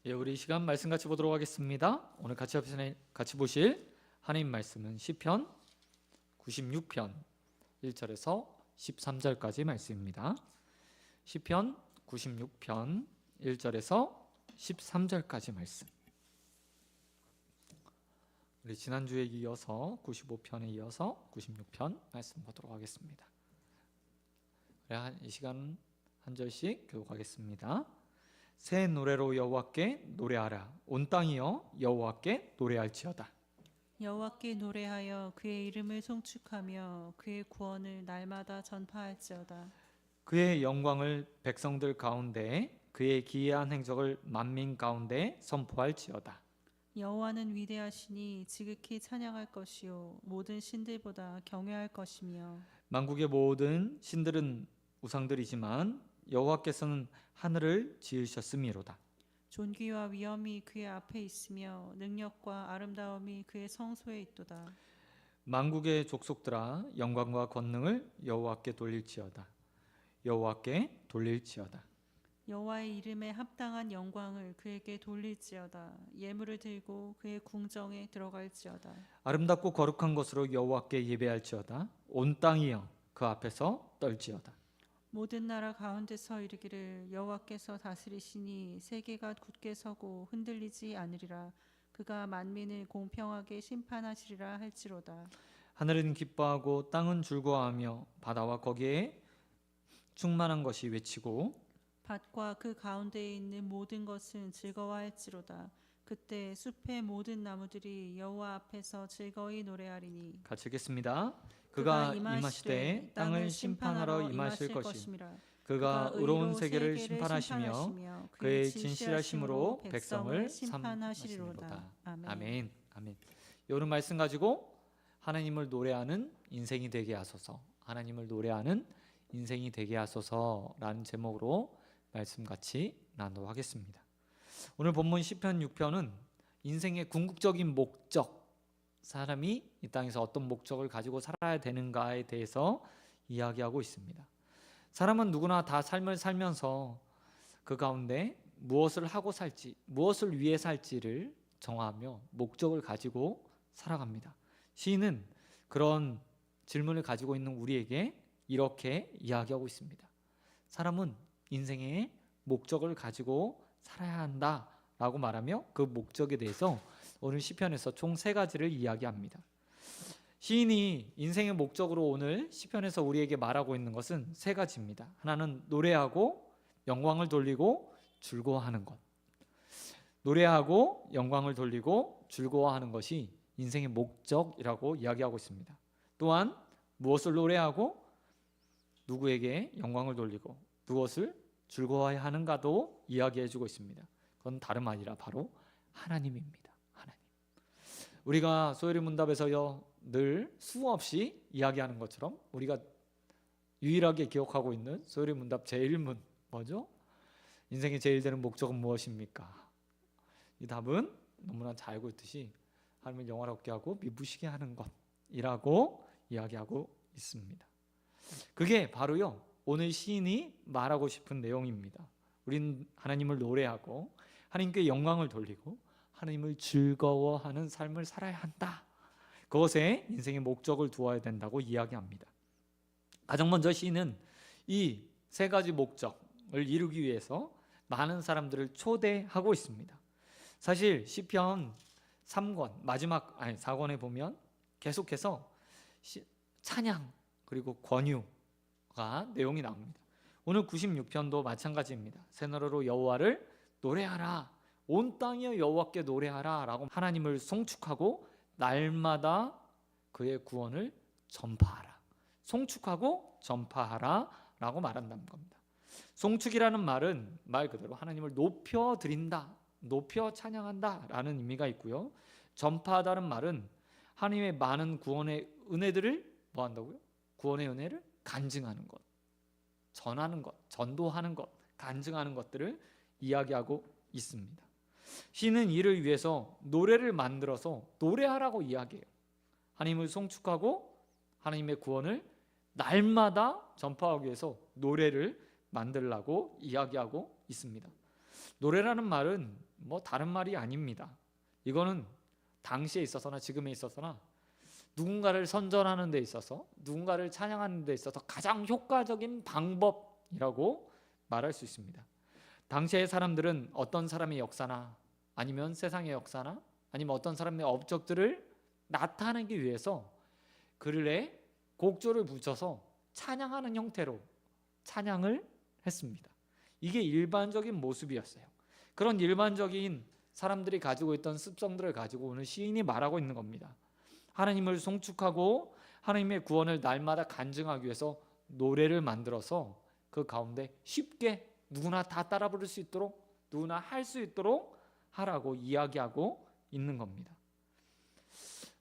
예, 우리 이 시간 말씀 같이 보도록 하겠습니다. 오늘 같이 보실 하나님 말씀은 시편 96편 1절에서 13절까지 말씀입니다. 시편 96편 1절에서 13절까지 말씀. 우리 지난주에 이어서 95편에 이어서 96편 말씀 보도록 하겠습니다. 이 시간 한 절씩 교독하겠습니다. 새 노래로 여호와께 노래하라. 온 땅이여 여호와께 노래할지어다. 여호와께 노래하여 그의 이름을 송축하며 그의 구원을 날마다 전파할지어다. 그의 영광을 백성들 가운데 그의 기이한 행적을 만민 가운데 선포할지어다. 여호와는 위대하시니 지극히 찬양할 것이요 모든 신들보다 경외할 것이며 만국의 모든 신들은 우상들이지만 여호와께서는 하늘을 지으셨음이로다. 존귀와 위엄이 그의 앞에 있으며 능력과 아름다움이 그의 성소에 있도다. 만국의 족속들아 영광과 권능을 여호와께 돌릴지어다. 여호와께 돌릴지어다. 여호와의 이름에 합당한 영광을 그에게 돌릴지어다. 예물을 들고 그의 궁정에 들어갈지어다. 아름답고 거룩한 것으로 여호와께 예배할지어다. 온 땅이여 그 앞에서 떨지어다. 모든 나라 가운데서 이르기를 여호와께서 다스리시니 세계가 굳게 서고 흔들리지 않으리라. 그가 만민을 공평하게 심판하시리라 할지로다. 하늘은 기뻐하고 땅은 즐거워하며 바다와 거기에 충만한 것이 외치고 밭과 그 가운데에 있는 모든 것은 즐거워할지로다. 그때 숲의 모든 나무들이 여호와 앞에서 즐거이 노래하리니 같이 읽겠습니다. 그가 임하시되 땅을 심판하러 임하실 것이며 그가 의로운 세계를 심판하시며 그의 진실하심으로 백성을 심판하시리로다. 아멘. 아멘. 오늘 말씀 가지고 하나님을 노래하는 인생이 되게 하소서. 하나님을 노래하는 인생이 되게 하소서라는 제목으로 말씀 같이 나누도록 하겠습니다. 오늘 본문 시편 6편은 인생의 궁극적인 목적, 사람이 이 땅에서 어떤 목적을 가지고 살아야 되는가에 대해서 이야기하고 있습니다. 사람은 누구나 다 삶을 살면서 그 가운데 무엇을 하고 살지, 무엇을 위해 살지를 정하며 목적을 가지고 살아갑니다. 시인은 그런 질문을 가지고 있는 우리에게 이렇게 이야기하고 있습니다. 사람은 인생의 목적을 가지고 살아야 한다라고 말하며 그 목적에 대해서 오늘 시편에서 총 3가지를 이야기합니다. 시인이 인생의 목적으로 오늘 시편에서 우리에게 말하고 있는 것은 3가지입니다. 하나는 노래하고 영광을 돌리고 즐거워하는 것. 노래하고 영광을 돌리고 즐거워하는 것이 인생의 목적이라고 이야기하고 있습니다. 또한 무엇을 노래하고 누구에게 영광을 돌리고 무엇을 즐거워해야 하는가도 이야기해주고 있습니다. 그건 다름 아니라 바로 하나님입니다. 하나님. 우리가 소요리 문답에서요 늘 수없이 이야기하는 것처럼 우리가 유일하게 기억하고 있는 소요리 문답 제1문 뭐죠? 인생의 제일 되는 목적은 무엇입니까? 이 답은 너무나 잘 알고 있듯이 하나님을 영화롭게 하고 미부시게 하는 것이라고 이야기하고 있습니다. 그게 바로요 오늘 시인이 말하고 싶은 내용입니다. 우린 하나님을 노래하고 하나님께 영광을 돌리고 하나님을 즐거워하는 삶을 살아야 한다. 그것에 인생의 목적을 두어야 된다고 이야기합니다. 가장 먼저 시인은 이 3가지 목적을 이루기 위해서 많은 사람들을 초대하고 있습니다. 사실 시편 3권 마지막 4권에 보면 계속해서 찬양 그리고 권유가 내용이 나옵니다. 오늘 96편도 마찬가지입니다. 새 노래로 여호와를 노래하라. 온 땅이여 여호와께 노래하라 라고 하나님을 송축하고 날마다 그의 구원을 전파하라. 송축하고 전파하라 라고 말한다는 겁니다. 송축이라는 말은 말 그대로 하나님을 높여드린다, 높여 찬양한다 라는 의미가 있고요. 전파하다는 말은 하나님의 많은 구원의 은혜들을 뭐 한다고요? 구원의 은혜를 간증하는 것, 전하는 것, 전도하는 것, 간증하는 것들을 이야기하고 있습니다. 시는 이를 위해서 노래를 만들어서 노래하라고 이야기해요. 하나님을 송축하고 하나님의 구원을 날마다 전파하기 위해서 노래를 만들라고 이야기하고 있습니다. 노래라는 말은 뭐 다른 말이 아닙니다. 이거는 당시에 있어서나 지금에 있어서나 누군가를 선전하는 데 있어서, 누군가를 찬양하는 데 있어서 가장 효과적인 방법이라고 말할 수 있습니다. 당시의 사람들은 어떤 사람의 역사나 아니면 세상의 역사나 아니면 어떤 사람의 업적들을 나타내기 위해서 글에 곡조를 붙여서 찬양하는 형태로 찬양을 했습니다. 이게 일반적인 모습이었어요. 그런 일반적인 사람들이 가지고 있던 습성들을 가지고 오늘 시인이 말하고 있는 겁니다. 하나님을 송축하고 하나님의 구원을 날마다 간증하기 위해서 노래를 만들어서 그 가운데 쉽게 누구나 다 따라 부를 수 있도록, 누구나 할 수 있도록 하라고 이야기하고 있는 겁니다.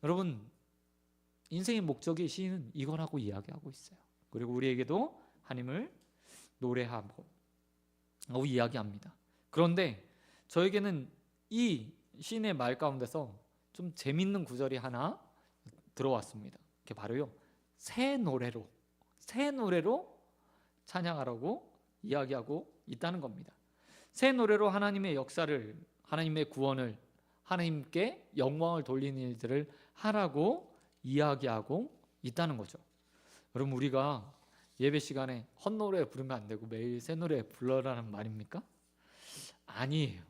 여러분, 인생의 목적이 시인은 이거라고 이야기하고 있어요. 그리고 우리에게도 하나님을 노래하고 이야기합니다. 그런데 저에게는 이 시인의 말 가운데서 좀 재밌는 구절이 하나 들어왔습니다. 그게 바로요, 새 노래로 찬양하라고 이야기하고 있다는 겁니다. 새 노래로 하나님의 역사를, 하나님의 구원을, 하나님께 영광을 돌리는 일들을 하라고 이야기하고 있다는 거죠. 여러분, 우리가 예배 시간에 헛노래 부르면 안 되고 매일 새 노래 불러라는 말입니까? 아니에요.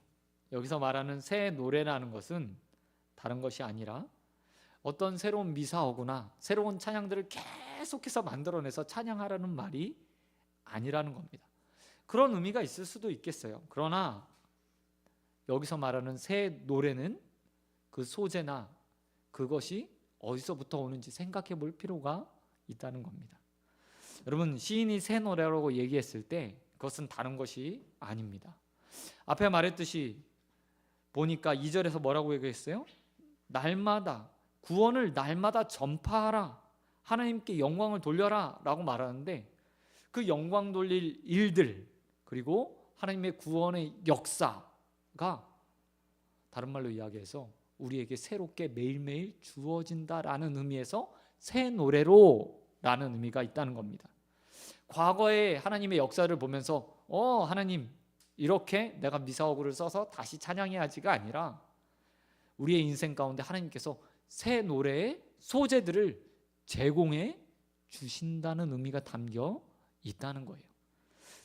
여기서 말하는 새 노래라는 것은 다른 것이 아니라 어떤 새로운 미사오거나 새로운 찬양들을 계속해서 만들어내서 찬양하라는 말이 아니라는 겁니다. 그런 의미가 있을 수도 있겠어요. 그러나 여기서 말하는 새 노래는 그 소재나 그것이 어디서부터 오는지 생각해 볼 필요가 있다는 겁니다. 여러분, 시인이 새 노래라고 얘기했을 때 그것은 다른 것이 아닙니다. 앞에 말했듯이 보니까 2절에서 뭐라고 얘기했어요? 날마다, 구원을 날마다 전파하라, 하나님께 영광을 돌려라 라고 말하는데, 그 영광 돌릴 일들, 그리고 하나님의 구원의 역사가 다른 말로 이야기해서 우리에게 새롭게 매일매일 주어진다라는 의미에서 새 노래로 라는 의미가 있다는 겁니다. 과거에 하나님의 역사를 보면서 하나님 이렇게 내가 미사오구를 써서 다시 찬양해야지가 아니라 우리의 인생 가운데 하나님께서 새 노래의 소재들을 제공해 주신다는 의미가 담겨 있다는 거예요.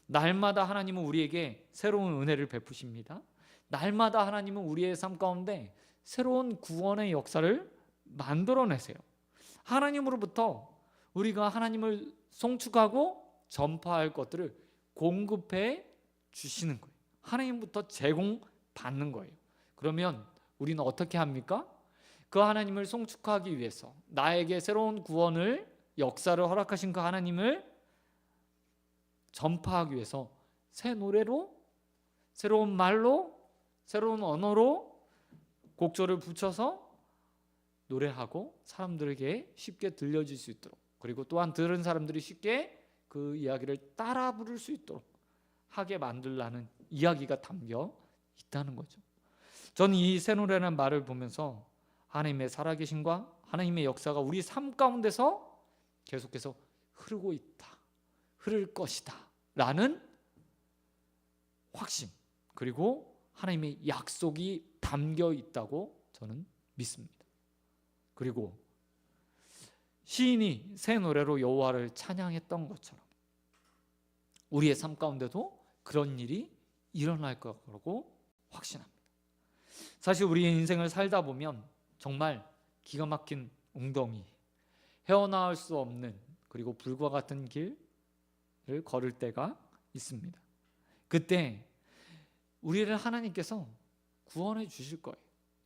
날마다 하나님은 우리에게 새로운 은혜를 베푸십니다. 날마다 하나님은 우리의 삶 가운데 새로운 구원의 역사를 만들어내세요. 하나님으로부터 우리가 하나님을 송축하고 전파할 것들을 공급해 주시는 거예요. 하나님부터 제공받는 거예요. 그러면 우리는 어떻게 합니까? 그 하나님을 송축하기 위해서, 나에게 새로운 구원을, 역사를 허락하신 그 하나님을 전파하기 위해서 새 노래로, 새로운 말로, 새로운 언어로 곡조를 붙여서 노래하고 사람들에게 쉽게 들려질 수 있도록, 그리고 또한 들은 사람들이 쉽게 그 이야기를 따라 부를 수 있도록 하게 만들라는 이야기가 담겨 있다는 거죠. 저는 이 새 노래라는 말을 보면서 하나님의 살아계심과 하나님의 역사가 우리 삶 가운데서 계속해서 흐르고 있다, 흐를 것이다 라는 확신, 그리고 하나님의 약속이 담겨 있다고 저는 믿습니다. 그리고 시인이 새 노래로 여호와를 찬양했던 것처럼 우리의 삶 가운데도 그런 일이 일어날 거라고 확신합니다. 사실 우리의 인생을 살다 보면 정말 기가 막힌 웅덩이, 헤어나올 수 없는, 그리고 불과 같은 길을 걸을 때가 있습니다. 그때 우리를 하나님께서 구원해 주실 거예요.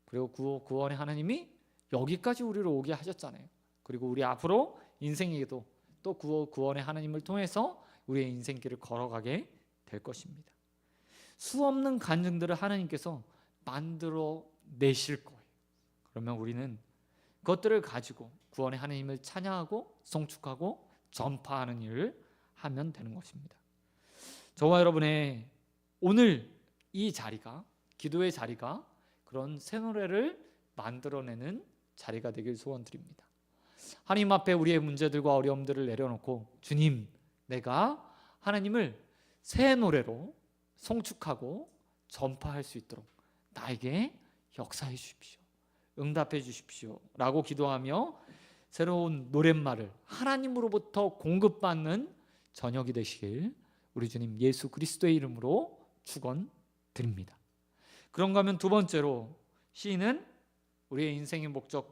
그리고 구원의 하나님이 여기까지 우리를 오게 하셨잖아요. 그리고 우리 앞으로 인생에도 또 구원의 하나님을 통해서 우리의 인생길을 걸어가게 될 것입니다. 수없는 간증들을 하나님께서 만들어 내실 거예요. 그러면 우리는 그것들을 가지고 구원의 하나님을 찬양하고 송축하고 전파하는 일을 하면 되는 것입니다. 저와 여러분의 오늘 이 자리가, 기도의 자리가 그런 새 노래를 만들어내는 자리가 되길 소원드립니다. 하나님 앞에 우리의 문제들과 어려움들을 내려놓고, 주님, 내가 하나님을 새 노래로 송축하고 전파할 수 있도록 나에게 역사해 주십시오. 응답해 주십시오. 라고 기도하며 새로운 노랫말을 하나님으로부터 공급받는 저녁이 되시길 우리 주님 예수 그리스도의 이름으로 축원드립니다. 그런가 하면 두 번째로 시인은 우리의 인생의 목적을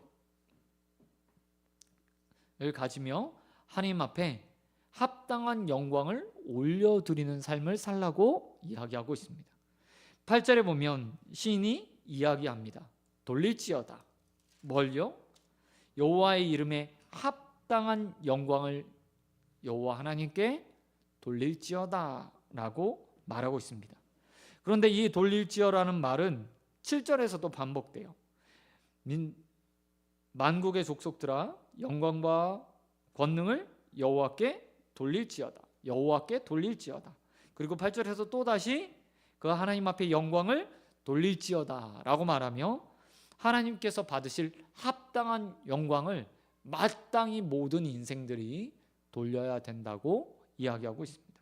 가지며 하나님 앞에 합당한 영광을 올려드리는 삶을 살라고 이야기하고 있습니다. 8절에 보면 시인이 이야기합니다. 돌릴지어다. 뭘요? 여호와의 이름에 합당한 영광을 여호와 하나님께 돌릴지어다 라고 말하고 있습니다. 그런데 이 돌릴지어라는 말은 7절에서도 반복돼요. 만국의 족속들아 영광과 권능을 여호와께 돌릴지어다. 여호와께 돌릴지어다. 그리고 8절에서 또다시 그 하나님 앞에 영광을 돌릴지어다 라고 말하며 하나님께서 받으실 합당한 영광을 마땅히 모든 인생들이 돌려야 된다고 이야기하고 있습니다.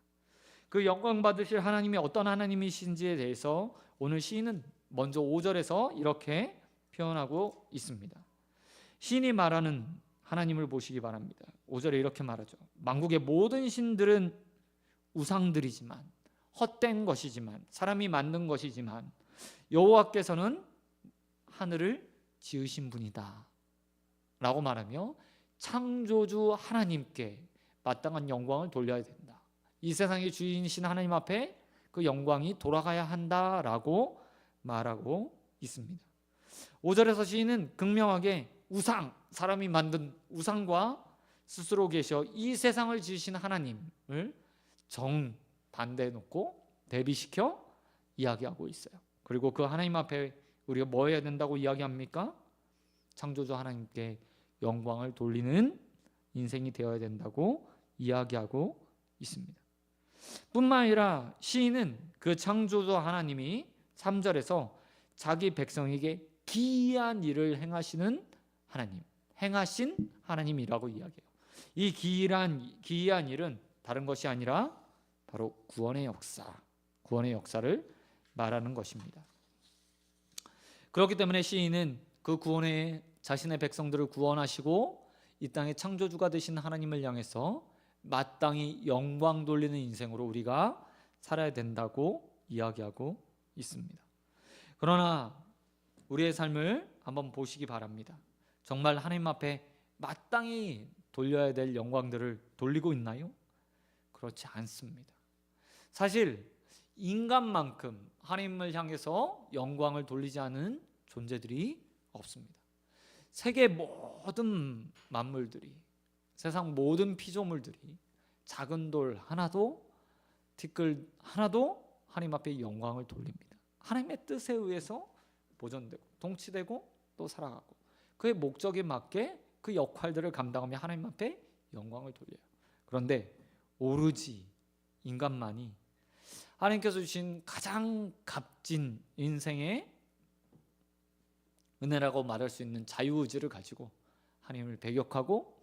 그 영광 받으실 하나님이 어떤 하나님이신지에 대해서 오늘 시인은 먼저 5절에서 이렇게 표현하고 있습니다. 시인이 말하는 하나님을 보시기 바랍니다. 5절에 이렇게 말하죠. 만국의 모든 신들은 우상들이지만 헛된 것이지만 사람이 만든 것이지만 여호와께서는 하늘을 지으신 분이다 라고 말하며 창조주 하나님께 마땅한 영광을 돌려야 된다. 이 세상의 주인이신 하나님 앞에 그 영광이 돌아가야 한다라고 말하고 있습니다. 5절에서 시인은 극명하게 우상, 사람이 만든 우상과 스스로 계셔 이 세상을 지으신 하나님을 정반대해 놓고 대비시켜 이야기하고 있어요. 그리고 그 하나님 앞에 우리가 뭐 해야 된다고 이야기합니까? 창조주 하나님께 영광을 돌리는 인생이 되어야 된다고 이야기하고 있습니다. 뿐만 아니라 시인은 그 창조주 하나님이 3절에서 자기 백성에게 기이한 일을 행하시는 하나님, 행하신 하나님이라고 이야기해요. 이 기이한 일은 다른 것이 아니라 바로 구원의 역사를 말하는 것입니다. 그렇기 때문에 시인은 그 구원의 자신의 백성들을 구원하시고 이 땅의 창조주가 되신 하나님을 향해서 마땅히 영광 돌리는 인생으로 우리가 살아야 된다고 이야기하고 있습니다. 그러나 우리의 삶을 한번 보시기 바랍니다. 정말 하나님 앞에 마땅히 돌려야 될 영광들을 돌리고 있나요? 그렇지 않습니다. 사실 인간만큼 하나님을 향해서 영광을 돌리지 않은 존재들이 없습니다. 세계 모든 만물들이, 세상 모든 피조물들이 작은 돌 하나도, 티끌 하나도 하나님 앞에 영광을 돌립니다. 하나님의 뜻에 의해서 보존되고 통치되고 또 살아가고 그의 목적에 맞게 그 역할들을 감당하며 하나님 앞에 영광을 돌려요. 그런데 오로지 인간만이 하나님께서 주신 가장 값진 인생의 은혜라고 말할 수 있는 자유의지를 가지고 하나님을 배격하고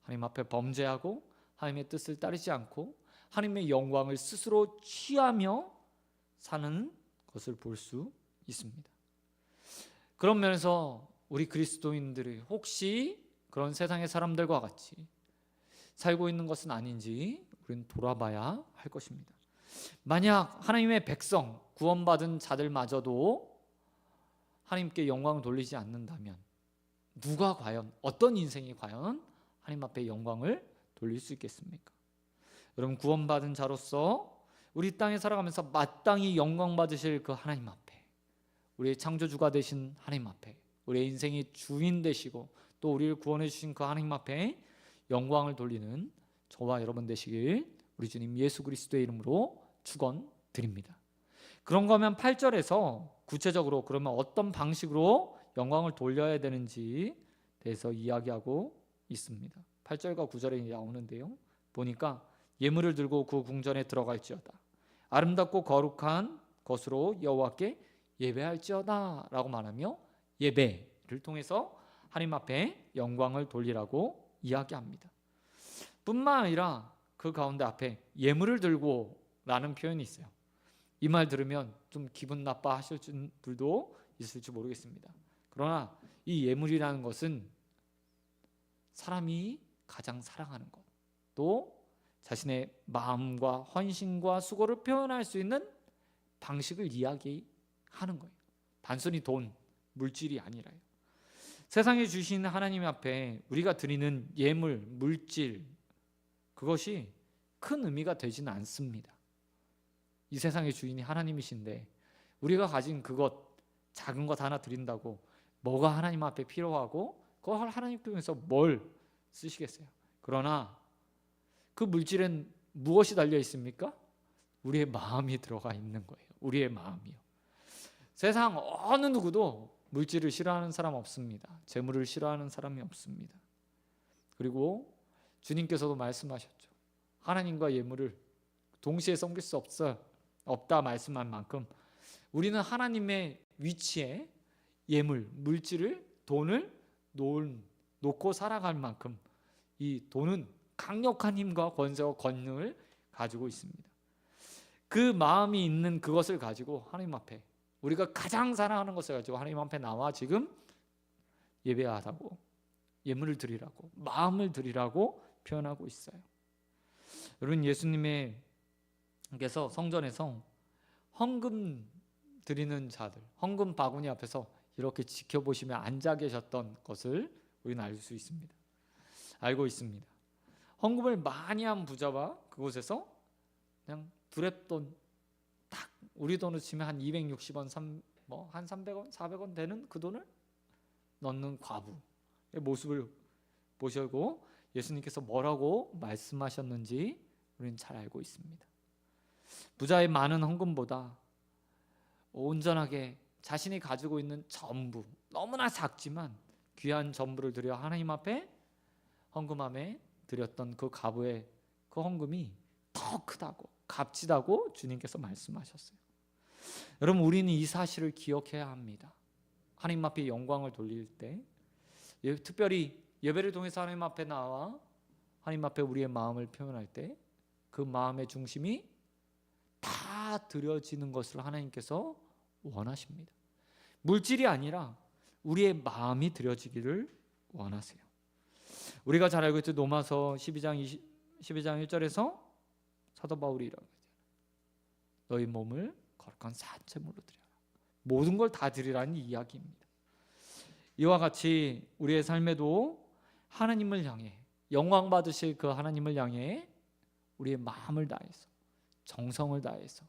하나님 앞에 범죄하고 하나님의 뜻을 따르지 않고 하나님의 영광을 스스로 취하며 사는 것을 볼 수 있습니다. 그런 면에서 우리 그리스도인들이 혹시 그런 세상의 사람들과 같이 살고 있는 것은 아닌지 우리는 돌아봐야 할 것입니다. 만약 하나님의 백성, 구원받은 자들마저도 하나님께 영광을 돌리지 않는다면 누가 과연, 어떤 인생이 과연 하나님 앞에 영광을 돌릴 수 있겠습니까? 여러분, 구원받은 자로서 우리 땅에 살아가면서 마땅히 영광 받으실 그 하나님 앞에, 우리의 창조주가 되신 하나님 앞에, 우리의 인생의 주인 되시고 또 우리를 구원해 주신 그 하나님 앞에 영광을 돌리는 저와 여러분 되시길 우리 주님 예수 그리스도의 이름으로 축원드립니다. 그런가 하면 8절에서 구체적으로 그러면 어떤 방식으로 영광을 돌려야 되는지 대해서 이야기하고 있습니다. 8절과 9절에 나오는데요. 보니까 예물을 들고 그 궁전에 들어갈지어다. 아름답고 거룩한 것으로 여호와께 예배할지어다 라고 말하며 예배를 통해서 하나님 앞에 영광을 돌리라고 이야기합니다. 뿐만 아니라 그 가운데 앞에 예물을 들고 라는 표현이 있어요. 이 말 들으면 좀 기분 나빠하실 분들도 있을지 모르겠습니다. 그러나 이 예물이라는 것은 사람이 가장 사랑하는 것, 또 자신의 마음과 헌신과 수고를 표현할 수 있는 방식을 이야기하는 거예요. 단순히 돈, 물질이 아니라요. 세상에 주신 하나님 앞에 우리가 드리는 예물, 물질, 그것이 큰 의미가 되지는 않습니다. 이 세상의 주인이 하나님이신데 우리가 가진 그것, 작은 것 하나 드린다고 뭐가 하나님 앞에 필요하고 그걸 하나님 통해서 뭘 쓰시겠어요? 그러나 그 물질엔 무엇이 달려 있습니까? 우리의 마음이 들어가 있는 거예요. 우리의 마음이요. 세상 어느 누구도 물질을 싫어하는 사람 없습니다. 재물을 싫어하는 사람이 없습니다. 그리고 주님께서도 말씀하셨죠. 하나님과 예물을 동시에 섬길 수 없다 말씀한 만큼 우리는 하나님의 위치에 예물, 물질을, 돈을 놓고 살아갈 만큼 이 돈은 강력한 힘과 권세와 권능을 가지고 있습니다. 그 마음이 있는 그것을 가지고 하나님 앞에 우리가 가장 사랑하는 것을 가지고 하나님 앞에 나와 지금 예배하라고, 예물을 드리라고, 마음을 드리라고 표현하고 있어요. 여러분, 예수님께서 성전에서 헌금 드리는 자들, 헌금 바구니 앞에서 이렇게 지켜보시며 앉아 계셨던 것을 우리는 알고 있습니다. 헌금을 많이 한 부자와 그곳에서 그냥 두랩돈, 딱 우리 돈으로 치면 한 260원, 한 300원, 400원 되는 그 돈을 넣는 과부의 모습을 보시고 예수님께서 뭐라고 말씀하셨는지 우리는 잘 알고 있습니다. 부자의 많은 헌금보다 온전하게 자신이 가지고 있는 전부, 너무나 작지만 귀한 전부를 드려 하나님 앞에 헌금함에 드렸던 그 과부의 그 헌금이 더 크다고, 값지다고 주님께서 말씀하셨어요. 여러분, 우리는 이 사실을 기억해야 합니다. 하나님 앞에 영광을 돌릴 때, 특별히 예배를 통해서 하나님 앞에 나와 하나님 앞에 우리의 마음을 표현할 때 그 마음의 중심이 다 드려지는 것을 하나님께서 원하십니다. 물질이 아니라 우리의 마음이 드려지기를 원하세요. 우리가 잘 알고 있듯 로마서 12장 1절에서 사도 바울이 이라고 하잖아요. 너희 몸을 거룩한 사체물로 드려라. 모든 걸 다 드리라는 이야기입니다. 이와 같이 우리의 삶에도 하나님을 향해, 영광 받으실 그 하나님을 향해 우리의 마음을 다해서, 정성을 다해서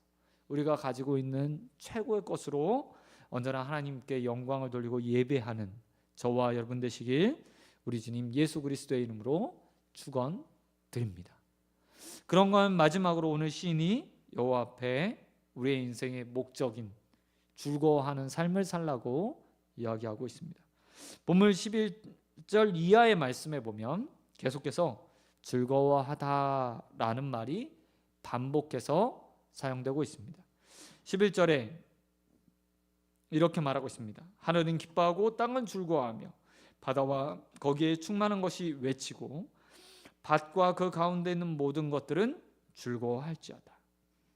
우리가 가지고 있는 최고의 것으로 언제나 하나님께 영광을 돌리고 예배하는 저와 여러분 되시길 우리 주님 예수 그리스도의 이름으로 축원드립니다. 그런 건 마지막으로 오늘 시인이 여호와 앞에 우리의 인생의 목적인 즐거워하는 삶을 살라고 이야기하고 있습니다. 본문 11절 이하의 말씀에 보면 계속해서 즐거워하다라는 말이 반복해서 사용되고 있습니다. 11절에 이렇게 말하고 있습니다. 하늘은 기뻐하고 땅은 즐거워하며 바다와 거기에 충만한 것이 외치고 밭과 그 가운데 있는 모든 것들은 즐거워할지어다.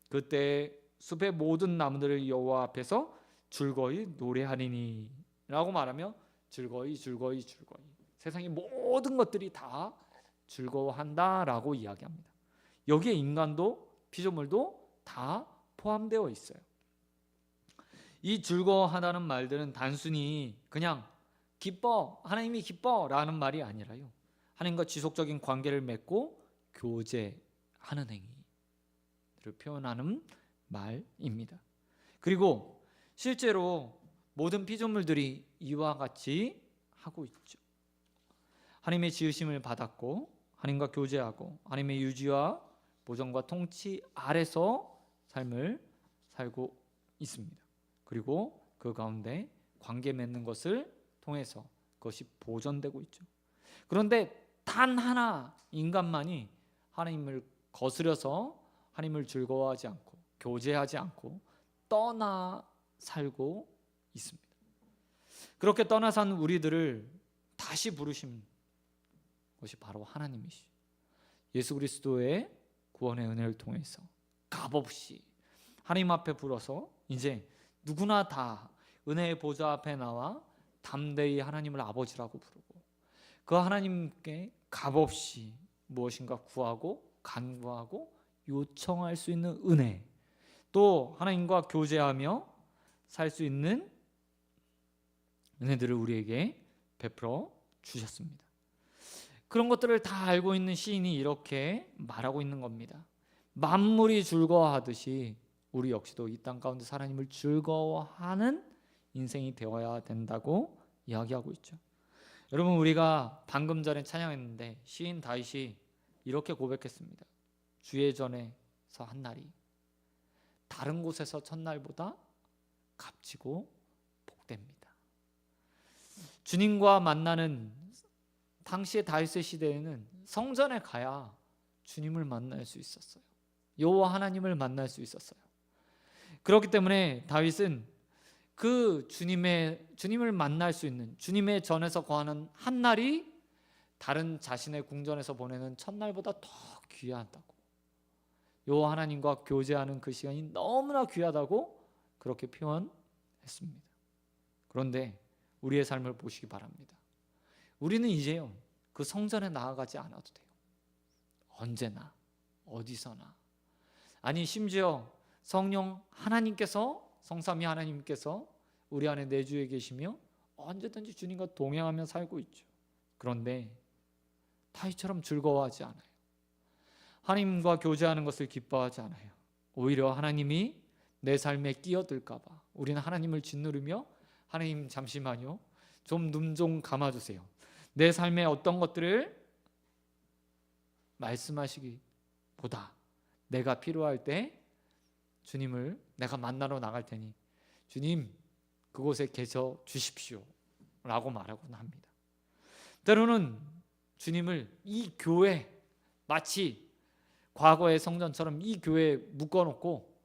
그때 숲의 모든 나무들을 여호와 앞에서 즐거이 노래하리니 라고 말하며 즐거이 세상의 모든 것들이 다 즐거워한다라고 이야기합니다. 여기에 인간도 피조물도 다 포함되어 있어요. 이 즐거워하다는 말들은 단순히 그냥 기뻐, 하나님이 기뻐라는 말이 아니라요, 하나님과 지속적인 관계를 맺고 교제하는 행위를 표현하는 말입니다. 그리고 실제로 모든 피조물들이 이와 같이 하고 있죠. 하나님의 지으심을 받았고 하나님과 교제하고 하나님의 유지와 보존과 통치 아래서 삶을 살고 있습니다. 그리고 그 가운데 관계 맺는 것을 통해서 그것이 보존되고 있죠. 그런데 단 하나 인간만이 하나님을 거스려서 하나님을 즐거워하지 않고 교제하지 않고 떠나 살고 있습니다. 그렇게 떠나 산 우리들을 다시 부르신 것이 바로 하나님이시죠. 예수 그리스도의 구원의 은혜를 통해서 값없이 하나님 앞에 불어서 이제 누구나 다 은혜의 보좌 앞에 나와 담대히 하나님을 아버지라고 부르고 그 하나님께 값없이 무엇인가 구하고 간구하고 요청할 수 있는 은혜, 또 하나님과 교제하며 살 수 있는 은혜들을 우리에게 베풀어 주셨습니다. 그런 것들을 다 알고 있는 시인이 이렇게 말하고 있는 겁니다. 만물이 즐거워하듯이 우리 역시도 이 땅 가운데 하나님을 즐거워하는 인생이 되어야 된다고 이야기하고 있죠. 여러분, 우리가 방금 전에 찬양했는데 시인 다윗이 이렇게 고백했습니다. 주의 전에서 한 날이 다른 곳에서 첫날보다 값지고 복됩니다. 주님과 만나는 당시의 다윗의 시대에는 성전에 가야 주님을 만날 수 있었어요. 여호와 하나님을 만날 수 있었어요. 그렇기 때문에 다윗은 그 주님을 만날 수 있는 주님의 전에서 거하는 한 날이 다른 자신의 궁전에서 보내는 첫날보다 더 귀하다고, 여호와 하나님과 교제하는 그 시간이 너무나 귀하다고 그렇게 표현했습니다. 그런데 우리의 삶을 보시기 바랍니다. 우리는 이제요 그 성전에 나아가지 않아도 돼요. 언제나 어디서나, 아니 심지어 성령 하나님께서, 성삼위 하나님께서 우리 안에 내주에 계시며 언제든지 주님과 동행하며 살고 있죠. 그런데 다윗처럼 즐거워하지 않아요. 하나님과 교제하는 것을 기뻐하지 않아요. 오히려 하나님이 내 삶에 끼어들까 봐 우리는 하나님을 짓누르며 하나님 잠시만요, 좀 눈 좀 감아주세요. 내 삶에 어떤 것들을 말씀하시기보다 내가 필요할 때 주님을 내가 만나러 나갈 테니 주님 그곳에 계셔 주십시오 라고 말하곤 합니다. 때로는 주님을 이 교회, 마치 과거의 성전처럼 이 교회에 묶어놓고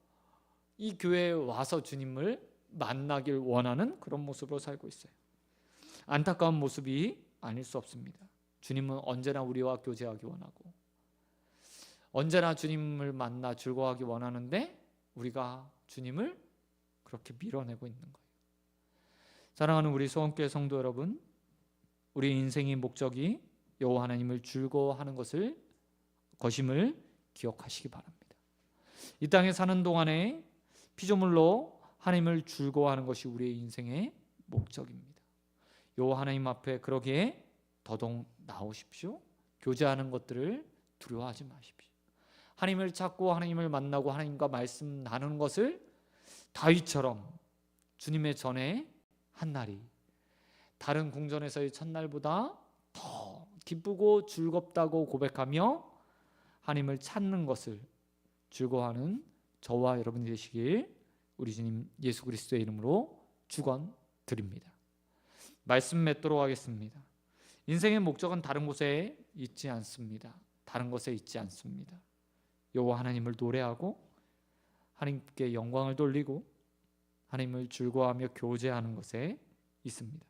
이 교회에 와서 주님을 만나길 원하는 그런 모습으로 살고 있어요. 안타까운 모습이 아닐 수 없습니다. 주님은 언제나 우리와 교제하기 원하고 언제나 주님을 만나 즐거워하기 원하는데 우리가 주님을 그렇게 밀어내고 있는 거예요. 사랑하는 우리 소원교회 성도 여러분, 우리 인생의 목적이 여호와 하나님을 즐거워하는 것임을 기억하시기 바랍니다. 이 땅에 사는 동안에 피조물로 하나님을 즐거워하는 것이 우리의 인생의 목적입니다. 여호와 하나님 앞에 그러기에 더더욱 나오십시오. 교제하는 것들을 두려워하지 마십시오. 하나님을 찾고 하나님을 만나고 하나님과 말씀 나누는 것을 다윗처럼 주님의 전에 한 날이 다른 궁전에서의 첫날보다 더 기쁘고 즐겁다고 고백하며 하나님을 찾는 것을 즐거워하는 저와 여러분 되시길 우리 주님 예수 그리스도의 이름으로 축원드립니다. 말씀 맺도록 하겠습니다. 인생의 목적은 다른 곳에 있지 않습니다. 다른 곳에 있지 않습니다. 여호와 하나님을 노래하고 하나님께 영광을 돌리고 하나님을 즐거워하며 교제하는 것에 있습니다.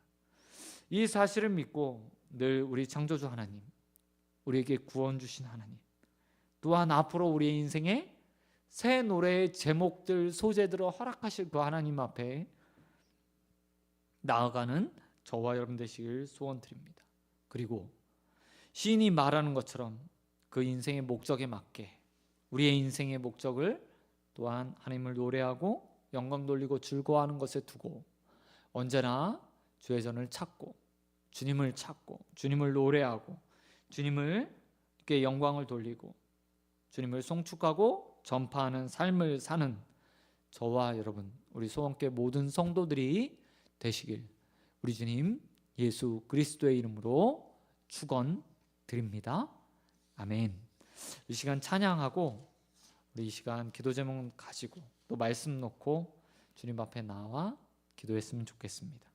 이 사실을 믿고 늘 우리 창조주 하나님, 우리에게 구원 주신 하나님, 또한 앞으로 우리의 인생에 새 노래의 제목들, 소재들을 허락하실 그 하나님 앞에 나아가는 저와 여러분 되시길 소원드립니다. 그리고 시인이 말하는 것처럼 그 인생의 목적에 맞게 우리의 인생의 목적을 또한 하나님을 노래하고 영광 돌리고 즐거워하는 것에 두고 언제나 주의 전을 찾고 주님을 찾고 주님을 노래하고 주님을께 영광을 돌리고 주님을 송축하고 전파하는 삶을 사는 저와 여러분 우리 소원교회 모든 성도들이 되시길 우리 주님 예수 그리스도의 이름으로 축원드립니다. 아멘. 이 시간 찬양하고 우리 이 시간 기도 제목 가지고 또 말씀 놓고 주님 앞에 나와 기도했으면 좋겠습니다.